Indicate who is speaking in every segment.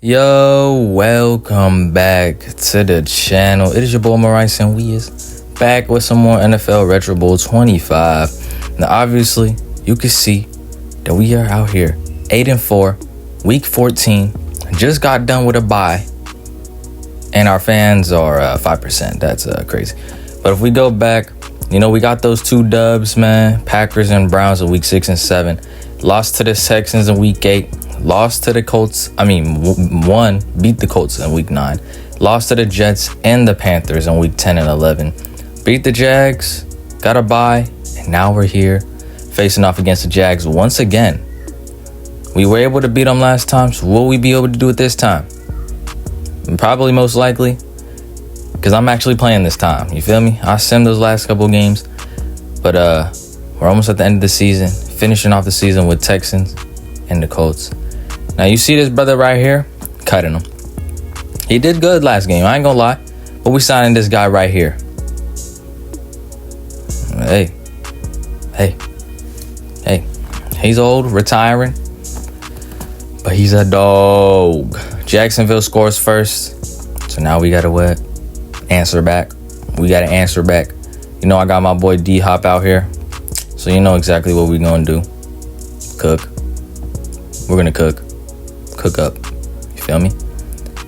Speaker 1: Yo, welcome back to the channel. It is your boy Maurice, and we is back with some more NFL Retro Bowl 25. Now, obviously, you can see that we are out here 8-4, week 14. Just got done with a bye, and our fans are 5%. That's crazy. But if we go back, we got those two dubs, man. Packers and Browns in week 6 and 7. Lost to the Texans in week 8. Lost to the Colts. Beat the Colts in week 9. Lost to the Jets and the Panthers in week 10 and 11. Beat the Jags. Got a bye. And now we're here facing off against the Jags once again. We were able to beat them last time. So will we be able to do it this time? Probably, most likely. Because I'm actually playing this time. You feel me? I simmed those last couple of games. But we're almost at the end of the season. Finishing off the season with Texans and the Colts. Now you see this brother right here, cutting him. He did good last game, I ain't gonna lie. But we signing this guy right here. Hey. He's old, retiring. But he's a dog. Jacksonville scores first. So now we gotta answer back. We gotta answer back. I got my boy D-Hop out here. So you know exactly what we gonna do. Cook. We're gonna cook up. You feel me?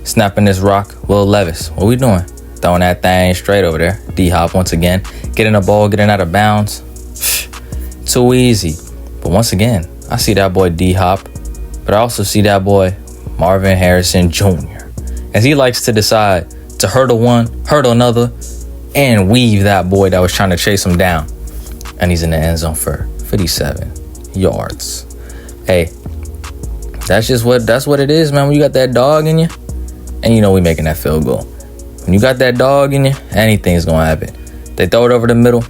Speaker 1: Snapping this rock. Will Levis, what we doing? Throwing that thing straight over there. D-Hop once again. Getting the ball, getting out of bounds. Too easy. But once again, I see that boy D-Hop. But I also see that boy Marvin Harrison Jr. As he likes to decide to hurdle one, hurdle another, and weave that boy that was trying to chase him down. And he's in the end zone for 57 yards. Hey. That's what it is, man. When you got that dog in you, and we making that field goal. When you got that dog in you, anything's gonna happen. They throw it over the middle,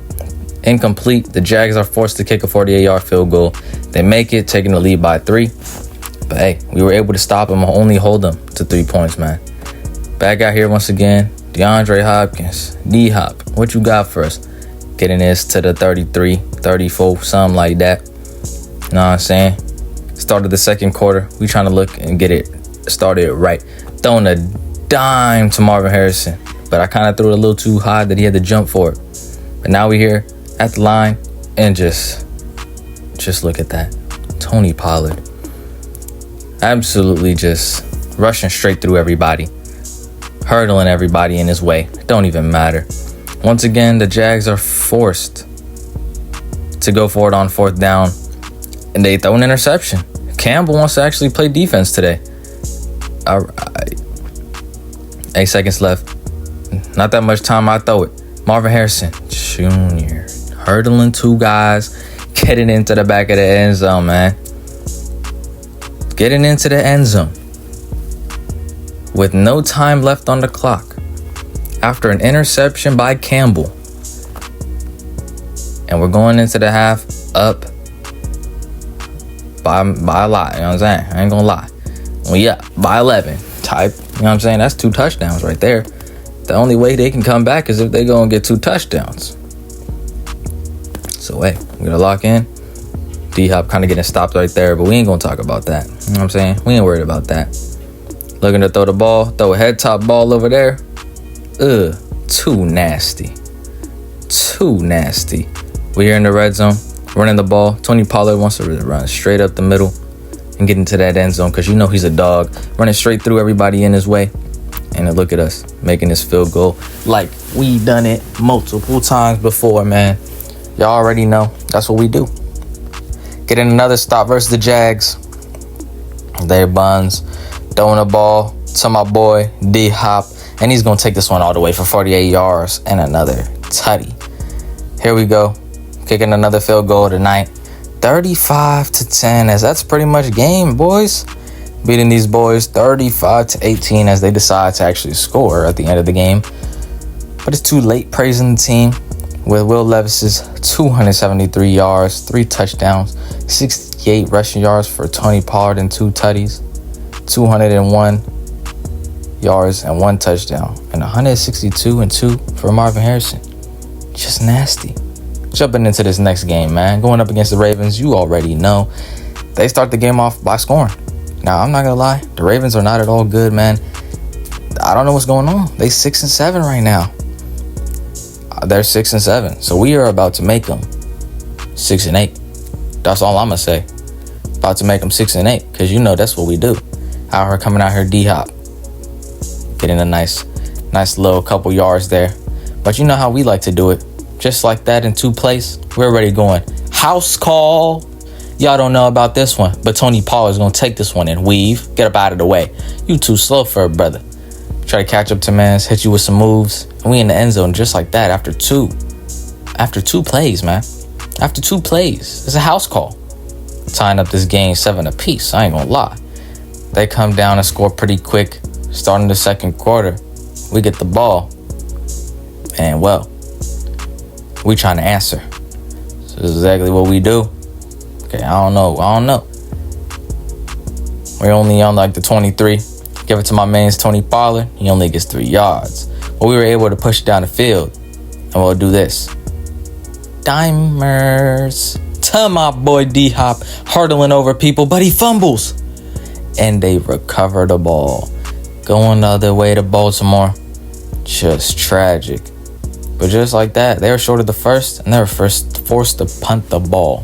Speaker 1: incomplete. The Jags are forced to kick a 48-yard field goal. They make it, taking the lead by 3. But hey, we were able to stop them, only hold them to 3 points, man. Back out here once again, DeAndre Hopkins, D-Hop. What you got for us? Getting this to the 33, 34, something like that. You know what I'm saying? Started the second quarter. We trying to look and get it started right. Throwing a dime to Marvin Harrison. But I kind of threw it a little too high that he had to jump for it. But now we're here at the line. And just look at that. Tony Pollard. Absolutely just rushing straight through everybody. Hurdling everybody in his way. Don't even matter. Once again, the Jags are forced to go for it on 4th down. And they throw an interception. Campbell wants to actually play defense today. All right. 8 seconds left. Not that much time. I throw it. Marvin Harrison Jr. hurdling 2 guys. Getting into the back of the end zone, man. Getting into the end zone. With no time left on the clock. After an interception by Campbell. And we're going into the half up. By a lot, you know what I'm saying? I ain't gonna lie. By 11 type. You know what I'm saying? That's 2 touchdowns right there. The only way they can come back is if they go and get 2 touchdowns. So, hey, we're gonna lock in. D-Hop kind of getting stopped right there, but we ain't gonna talk about that. You know what I'm saying? We ain't worried about that. Looking to throw the ball. Throw a head top ball over there. Too nasty. We're here in the red zone. Running the ball. Tony Pollard wants to really run straight up the middle and get into that end zone because he's a dog. Running straight through everybody in his way. And then look at us making this field goal like we done it multiple times before, man. Y'all already know. That's what we do. Getting another stop versus the Jags. There, Buns. Throwing the ball to my boy D-Hop. And he's going to take this one all the way for 48 yards and another tutty. Here we go. Kicking another field goal tonight. 35-10, as that's pretty much game, boys. Beating these boys 35-18 as they decide to actually score at the end of the game. But it's too late praising the team with Will Levis's 273 yards, 3 touchdowns, 68 rushing yards for Tony Pollard and 2 tutties, 201 yards and 1 touchdown, and 162 and 2 for Marvin Harrison. Just nasty. Jumping into this next game, man. Going up against the Ravens, you already know. They start the game off by scoring. Now, I'm not gonna lie, the Ravens are not at all good, man. I don't know what's going on. They 6-7 right now. They're 6-7. So we are about to make them 6-8. That's all I'm gonna say. About to make them 6-8, because you know that's what we do. Out here, coming out here, D-Hop, getting a nice little couple yards there. But you know how we like to do it. Just like that in 2 plays, we're already going house call. Y'all don't know about this one, but Tony Pollard's gonna take this one and weave. Get up out of the way. You too slow for a brother. Try to catch up to mans, hit you with some moves, and we in the end zone just like that after two plays, man. After 2 plays, it's a house call. Tying up this game 7 apiece. I ain't gonna lie. They come down and score pretty quick. Starting the second quarter, we get the ball, and well, we trying to answer. So this is exactly what we do. Okay, I don't know. We're only on like the 23. Give it to my man's Tony Pollard. He only gets 3 yards. But we were able to push down the field. And we'll do this. Dimers to my boy D-Hop, hurdling over people, but he fumbles. And they recover the ball. Going the other way to Baltimore. Just tragic. But just like that, they were short of the first, and they were forced to punt the ball.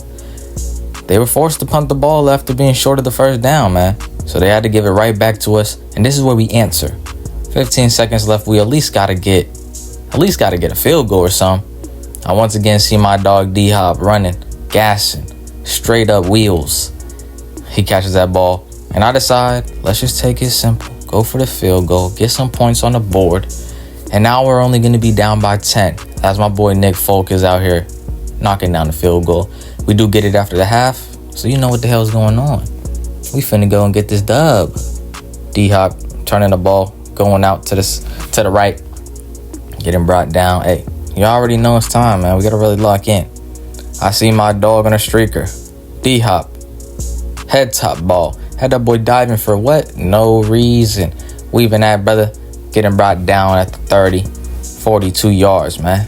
Speaker 1: They were forced to punt the ball after being short of the first down, man. So they had to give it right back to us, and this is where we answer. 15 seconds left. We at least gotta get a field goal or something. I once again see my dog D-Hop running, gassing, straight up wheels. He catches that ball, and I decide, let's just take it simple. Go for the field goal, get some points on the board, and now we're only going to be down by 10. As my boy Nick Folk is out here knocking down the field goal. We do get it after the half, so you know what the hell's going on. We finna go and get this dub. D-Hop turning the ball, going out to the right, getting brought down. Hey, you already know it's time, man. We gotta really lock in. I see my dog on a streaker. D-Hop, head top ball. Had that boy diving for what? No reason. Weaving that brother, getting brought down at the 30, 42 yards, man.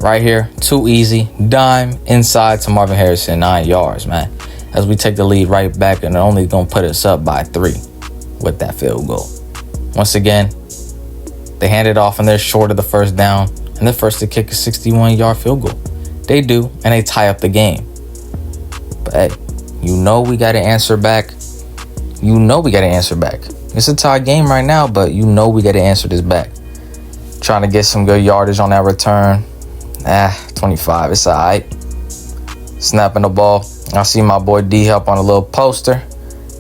Speaker 1: Right here, too easy. Dime inside to Marvin Harrison, 9 yards, man. As we take the lead right back, and they're only going to put us up by 3 with that field goal. Once again, they hand it off, and they're short of the first down, and they're first to kick a 61-yard field goal. They do, and they tie up the game. But hey, you know we got to answer back. It's a tie game right now, but you know we got to answer this back. Trying to get some good yardage on that return. 25, it's all right. Snapping the ball. I see my boy D-Hop on a little poster.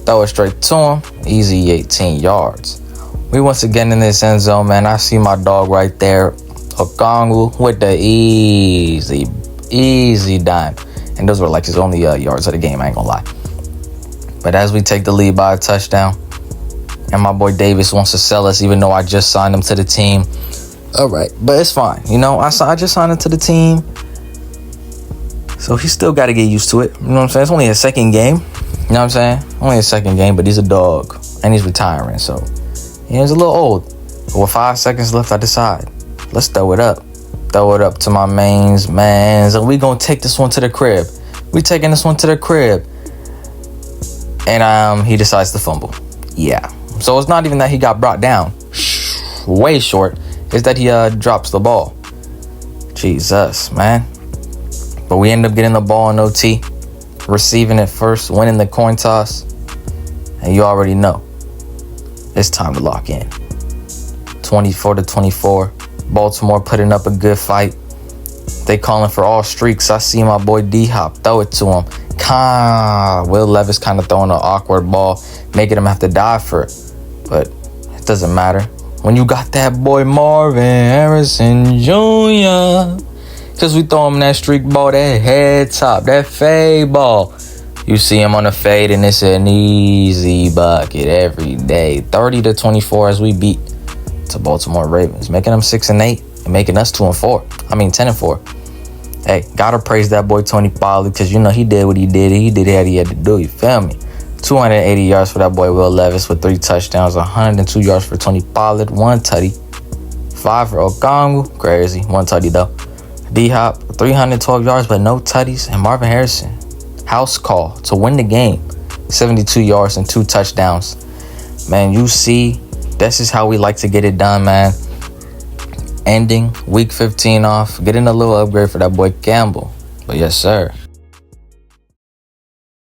Speaker 1: Throw it straight to him. Easy 18 yards. We once again in this end zone, man. I see my dog right there. Okongwu with the easy dime. And those were like his only yards of the game, I ain't gonna lie. But as we take the lead by a touchdown, and my boy Davis wants to sell us, even though I just signed him to the team. All right, but it's fine. You know, I just signed him to the team. So he still got to get used to it. You know what I'm saying? It's only a second game. You know what I'm saying? Only a second game, but he's a dog. And he's retiring, so he's a little old. But with 5 seconds left, I decide, let's throw it up. Throw it up to my mans. And we going to take this one to the crib. We taking this one to the crib. And he decides to fumble. Yeah. So it's not even that he got brought down. Way short. It's that he drops the ball. Jesus, man. But we end up getting the ball in OT. Receiving it first. Winning the coin toss. And you already know. It's time to lock in. 24-24. Baltimore putting up a good fight. They calling for all streaks. I see my boy D-Hop. Throw it to him. Will Levis kind of throwing an awkward ball. Making him have to dive for it. But it doesn't matter. When you got that boy Marvin Harrison Jr. Because we throw him that streak ball, that head top, that fade ball. You see him on the fade, and it's an easy bucket every day. 30-24 as we beat the Baltimore Ravens. Making them 6-8 and making us 10-4. Hey, gotta praise that boy Tony Pollard, because you know he did what he did. He did what he had to do, you feel me? 280 yards for that boy Will Levis with 3 touchdowns, 102 yards for Tony Pollard, 1 tutty, 5 for Okongwu, crazy, 1 tutty though. D-Hop, 312 yards but no tutties, and Marvin Harrison, house call to win the game, 72 yards and 2 touchdowns. Man, you see, this is how we like to get it done, man. Ending week 15 off, getting a little upgrade for that boy Campbell. But yes, sir.